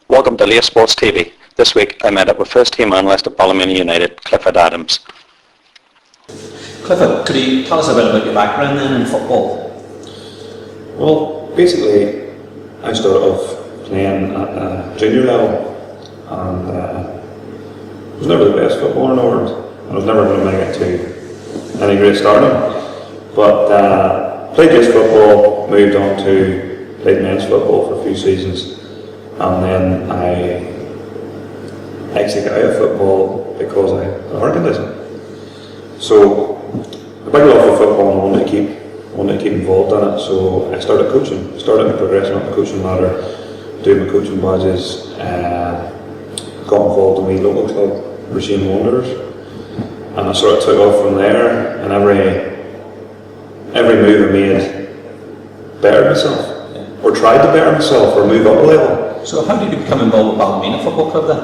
Welcome to LearSports-tv. This week I met up with first team analyst at Ballymena United, Clifford Adams. Clifford, could you tell us a bit about your background then in football? Well, basically I started off playing at junior level and I was never the best footballer in the world. I was never going to make it to any great stardom, but played youth football, moved on to played men's football for a few seasons. And then I actually got out of football because I had a heart condition. So I big love for football and wanted to keep involved in it. So I started coaching. Started progressing up the coaching ladder, doing my coaching badges. Got involved in my local club, Regime Wanderers, and I sort of took off from there. And every move I made bettered myself, or tried to better myself, or move up a level. So how did you become involved with Ballymena Football Club then?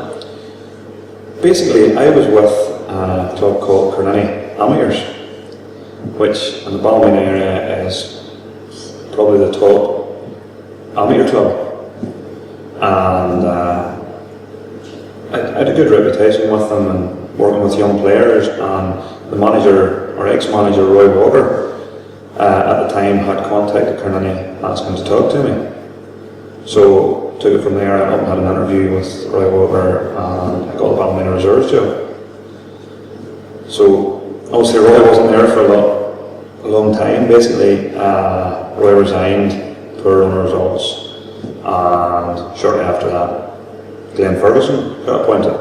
Basically, I was with a club called Carnini Amateurs, which in the Ballymena area is probably the top amateur club. And I had a good reputation with them and working with young players, and the manager, or ex-manager Roy Walker, at the time had contacted Carnini asking to talk to me. So took it from there. I had an interview with Roy Walker and I got the Ballymena reserves job. So obviously Roy wasn't there for a long time. Basically, Roy resigned, poor on results, and shortly after that, Glenn Ferguson got appointed.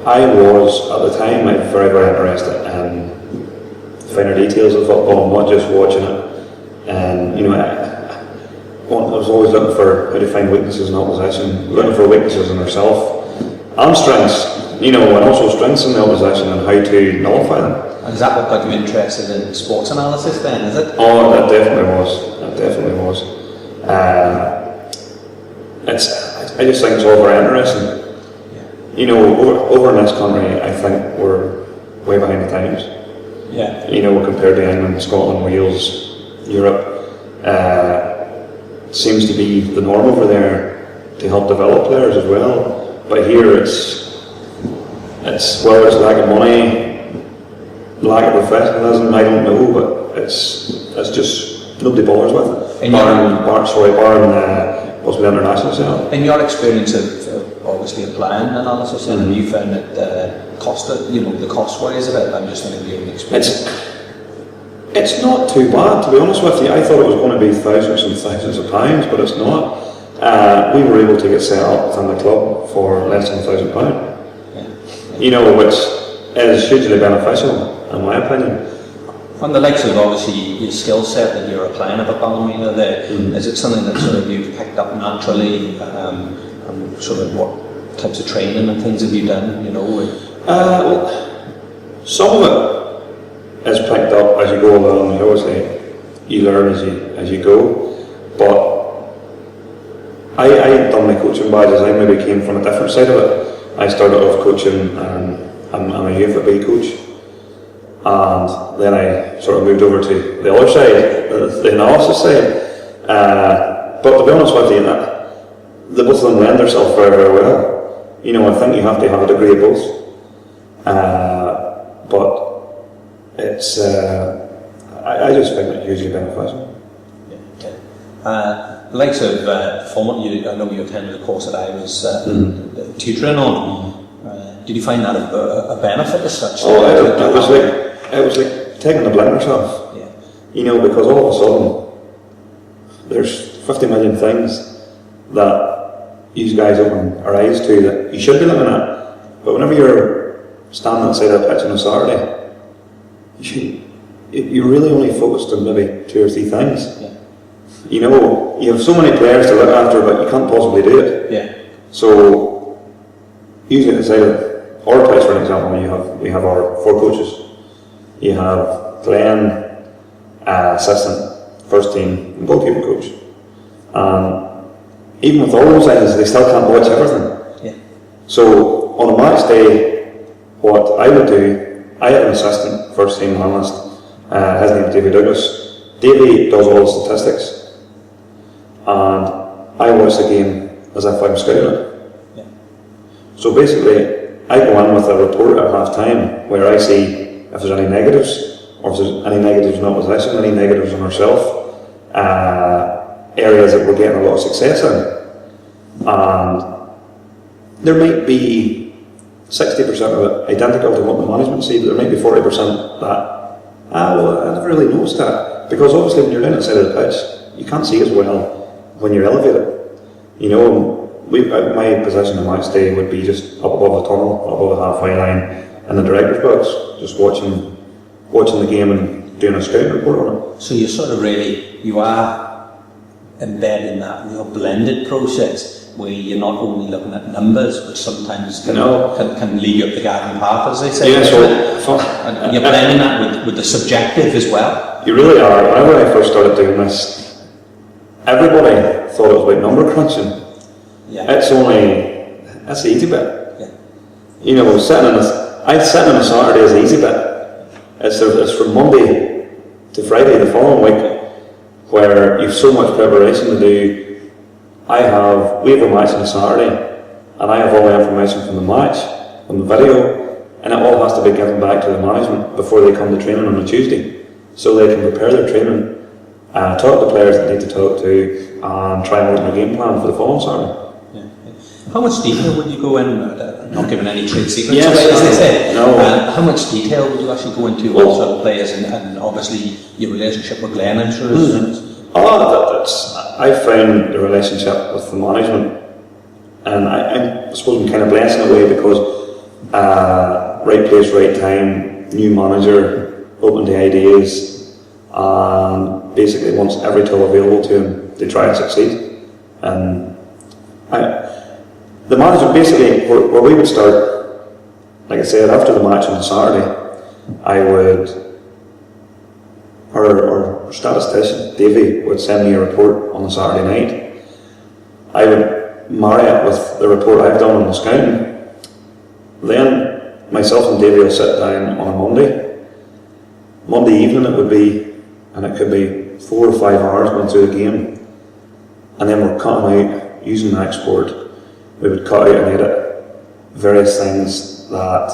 I was at the time very, very interested in the finer details of football, not just watching it. And I was always looking for how to find weaknesses in opposition, looking for weaknesses in herself and strengths, and also strengths in the opposition and how to nullify them. And is that what got you interested in sports analysis then, is it? Oh, that definitely was. I just think it's all very interesting. Yeah. Over in this country, I think we're way behind the times. Yeah. Compared to England, Scotland, Wales, Europe. Seems to be the norm over there to help develop players as well. But here it's whether it's lack of money, lack of professionalism, I don't know, but it's just nobody bothers with it. Barring possibly international side. In your experience of obviously applying analysis, and have you found that the cost wise of it? I'm just thinking of your experience. It's not too bad, to be honest with you. I thought it was going to be thousands and thousands of pounds, but it's not. We were able to get set up within the club for less than £1,000. Yeah. Which is hugely beneficial, in my opinion. From the likes of obviously your skill set that you're applying at Ballymena there, is it something that sort of you've picked up naturally, and sort of what types of training and things have you done, Well, some of it is picked up as you go along. Obviously you learn as you go, but I had done my coaching badges. I maybe came from a different side of it. I started off coaching, and I'm a youth at B coach, and then I sort of moved over to the other side, the analysis side. But to be honest with you, the both of them lend themselves very, very well. I think you have to have a degree of both. But it's I just find it hugely beneficial. The likes of performance, I know you attended a course that I was tutoring on. Did you find that a benefit as such? It was like taking the blinders off. Yeah. Because all of a sudden there's 50 million things that you guys open our eyes to that you should be looking at. But whenever you're standing outside a pitch on a Saturday, you're really only focused on maybe 2 or 3 things. Yeah. You have so many players to look after, but you can't possibly do it. Yeah. So usually outside our place, for example, we have our 4 coaches. You have Glenn, assistant, first team, and goalkeeper coach. And even with all those things, they still can't watch everything. Yeah. So on a match day, what I would do, I have an assistant, first team analyst. His name is Davy Douglas. Davy does all the statistics, and I watch the game as if I'm scouting it. Yeah. So basically, I go in with a report at half time where I see if there's any negatives, or if there's any negatives in opposition, any negatives in ourselves, areas that we're getting a lot of success in. And there might be 60% of it identical to what the management see, but there might be 40% that, well, I never really noticed that. Because obviously when you're down outside of the pitch, you can't see as well when you're elevated. You know, my position on match day would be just up above the tunnel, up above the halfway line, in the director's box, just watching the game and doing a scouting report on it. So you're sort of really, you are embedded in that real blended process where you're not only looking at numbers, but sometimes can lead you up the garden path, as they say. Yeah, and you're blending that with the subjective as well. You really are. Whenever I first started doing this, everybody thought it was about number crunching. Yeah. That's the easy bit. Yeah. You know, sitting on a Saturday is the easy bit. It's from Monday to Friday the following week where you've so much preparation to do. We have a match on a Saturday, and I have all the information from the match, from the video, and it all has to be given back to the management before they come to training on a Tuesday, so they can prepare their training, talk to the players that need to talk to, and try and work on a game plan for the following Saturday. How much detail would you go in, not giving any trade secrets yes, away, as they say, no. How much detail would you actually go into also players and obviously your relationship with Glenn, I'm sure? I found the relationship with the management, and I suppose I'm kind of blessed in a way because right place, right time, new manager, open to ideas, and basically wants every tool available to him to try and succeed. And the manager basically, where we would start, like I said, after the match on Saturday, our statistician, Davey, would send me a report on the Saturday night. I would marry it with the report I've done on the scouting. Then myself and Davey will sit down on a Monday evening it would be, and it could be 4 or 5 hours going through the game. And then we're cutting out, using the export, we would cut out and edit various things that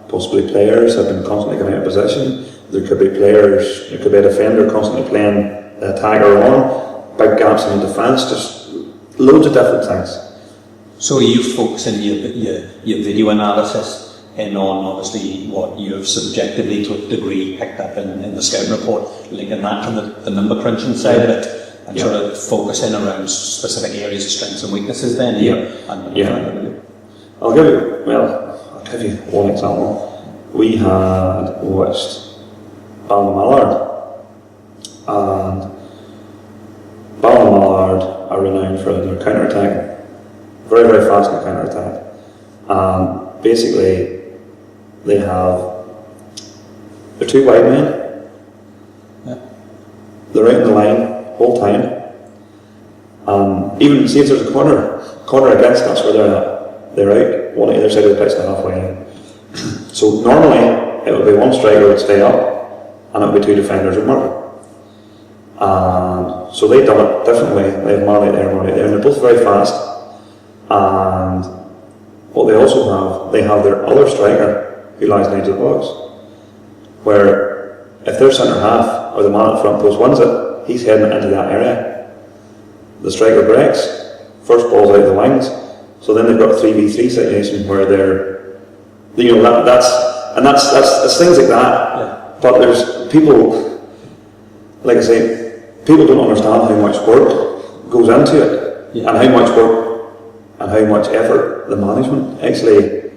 possibly players have been constantly getting out of position. There could be a defender constantly playing the attacker on, big gaps in the defence, just loads of different things. So are you focusing your video analysis in on obviously what you've subjectively to a degree picked up in the scouting report, linking that to the number crunching side of it, and sort of focusing around specific areas of strengths and weaknesses then? I'll give you one example. We had watched Ballymena, and Ballymena are renowned for their counter-attack, very, very fast in the counter-attack, and basically they're 2 wide men, they're out in the line whole time, even see if there's a corner against us where they're out, one on either side of the pitch to halfway line. So normally it would be one striker would stay up, and it would be 2 defenders would mark. And so they've done it differently. They have man out there, and they're both very fast. And what they also have, they have their other striker who lies in the edge of the box, where if their centre half or the man at front post wins it, he's heading into that area. The striker breaks, first ball's out the wings, so then they've got a 3v3 situation where that's things like that. Yeah. But there's people, like I say, people don't understand how much work goes into it, and how much work and how much effort the management actually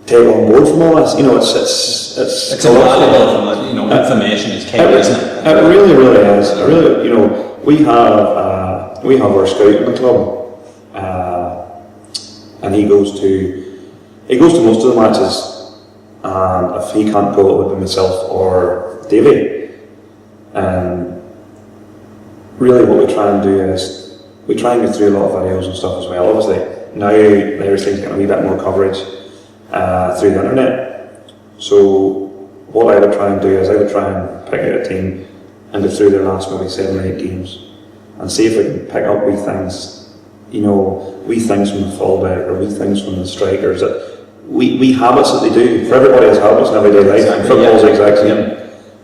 take on board from all this. You know, it's invaluable from information is king, isn't it? It really, really is. It really, we have our scout in the club, and he goes to he goes to most of the matches, and if he can't go, it would be myself or Davey. Really what we try and do is, we try and get through a lot of videos and stuff as well. Obviously, now there's things getting a wee bit more coverage through the internet. So what I would try and do is I would try and pick out a team and go through their last maybe 7 or 8 games and see if we can pick up wee things, wee things from the fullback or wee things from the strikers, that wee habits that they do. For everybody has habits in everyday life, and football's the exact same.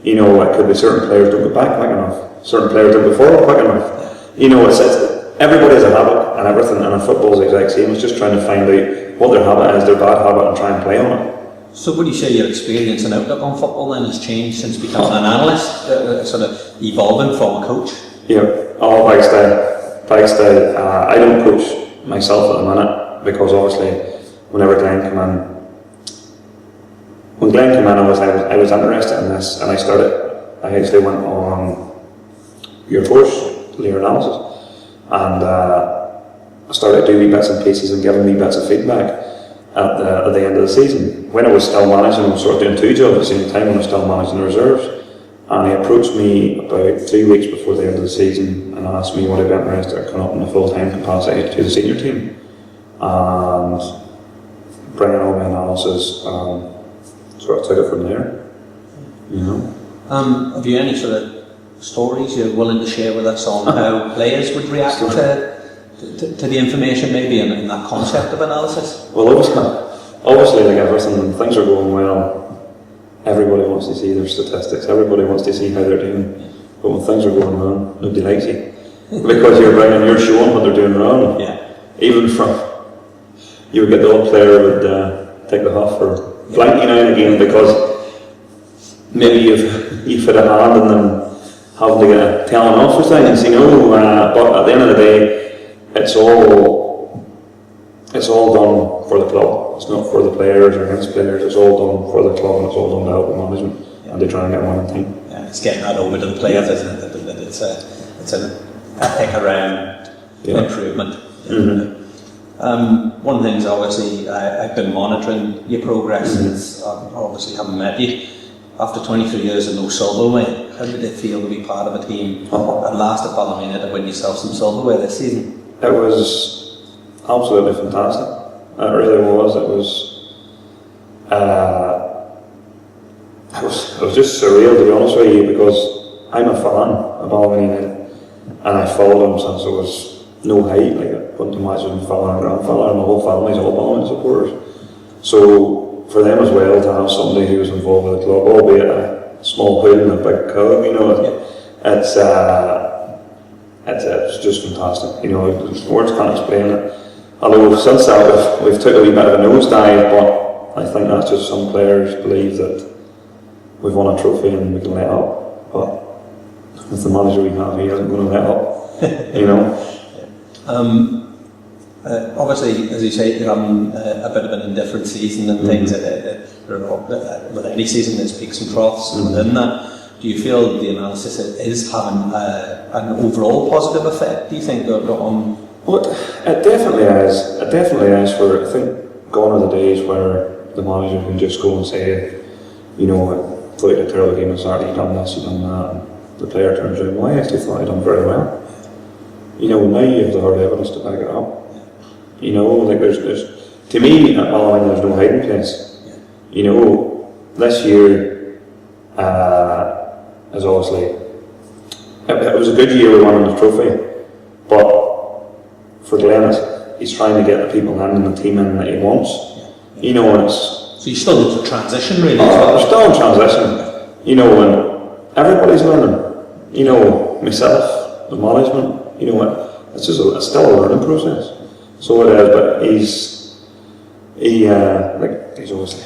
It could be certain players don't go back quick enough, certain players don't go forward quick enough. Everybody has a habit and everything, and in football's the exact same. It's just trying to find out what their habit is, their bad habit, and try and play on it. So would you say your experience and outlook on football then has changed since becoming an analyst, sort of evolving from a coach? Yeah, all bike style. I don't coach myself at the minute, because obviously whenever Glenn came in, I was interested in this, and I actually went on your course, LearSports-tv, and I started doing wee bits and pieces and giving wee bits of feedback at the end of the season. When I was still managing, I was sort of doing 2 jobs at the same time when I was still managing the reserves. And he approached me about 3 weeks before the end of the season and asked me would I be interested in coming up in a full-time capacity to the senior team and bringing all my analysis, sort of took it from there. Have you any sort of stories you're willing to share with us on how players would react to the information maybe and that concept of analysis? Well, obviously like everything, when things are going well, everybody wants to see their statistics, everybody wants to see how they're doing, but when things are going wrong, nobody likes you. Because you're showing what they're doing wrong. Yeah. Even you would get the old player would take the huff or blank now and again because maybe you've had a hand in them having to get a telling off for things, but at the end of the day, it's all done for the club. It's not for the players or against players. It's all done for the club, and it's all done to help the management, and they try and get one team. Yeah, it's getting that over to the players, isn't it? That it's an epic around improvement. Mm-hmm. One of the things, obviously, I've been monitoring your progress since I obviously haven't met you. After 23 years of no silverware, how did it feel to be part of a team at last at Ballymena to win yourself some silverware this season? It was absolutely fantastic. It really was. It was just surreal, to be honest with you, because I'm a fan of Ballymena and I followed them since I was no height. Like I went to matches with my father and grandfather, and my whole family's all Ballymena supporters. So for them as well to have somebody who was involved with the club, albeit a small hood and a big cog, it's just fantastic. Words can't explain it. Although since that we've took a wee bit of a nosedive, but I think that's just some players believe that we've won a trophy and we can let up. But with the manager we have, he isn't going to let up. Obviously, as you say, you're having a bit of an indifferent season and things. With any season, there's peaks and troughs within that. Do you feel the analysis is having an overall positive effect, do you think, on... Well, it definitely is. It definitely is. I think gone are the days where the manager can just go and say, I played a terrible game on Saturday, you done this, you done that, and the player turns around, well, I actually thought I done very well. Now you have the hard evidence to back it up. Like there's to me at Ballymena there's no hiding place. This year is obviously it was a good year we won the trophy, but for Glenn he's trying to get the people in and the team in that he wants. And it's so you're still in transition really? We're still in transition. And everybody's learning. Myself, the management. It's still a learning process. So it is, but he's obviously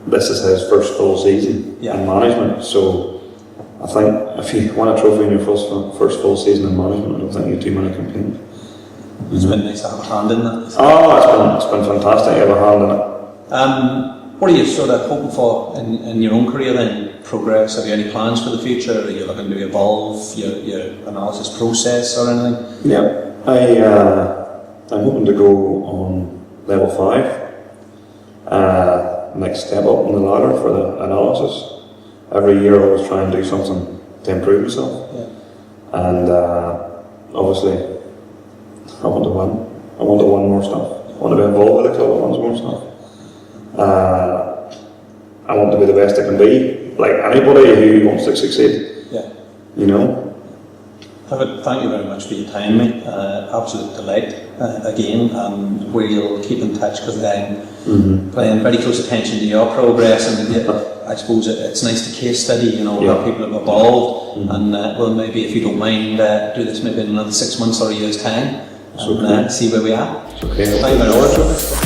this is his first full season in management. So I think if you win a trophy in your first full season in management, I don't think you have too many complaints. It's been nice to have a hand in that. It's been fantastic to have a hand in it. What are you sort of hoping for in your own career then? Progress? Have you any plans for the future? Are you looking to evolve your analysis process or anything? Yeah, I'm hoping to go on level 5. Next step up in the ladder for the analysis. Every year I was trying to do something to improve myself. Yeah. And obviously I want to win. I want to win more stuff. I want to be involved with the club that wins more stuff. I want to be the best I can be, like anybody who wants to succeed. Yeah. You know? Thank you very much for your time, mate. Absolute delight again, and we'll keep in touch because I'm paying very close attention to your progress, and I suppose it's nice to case study, you know, how people have evolved, and well, maybe if you don't mind, do this maybe in another 6 months or a year's time, and see where we are. Okay. Thank you very much.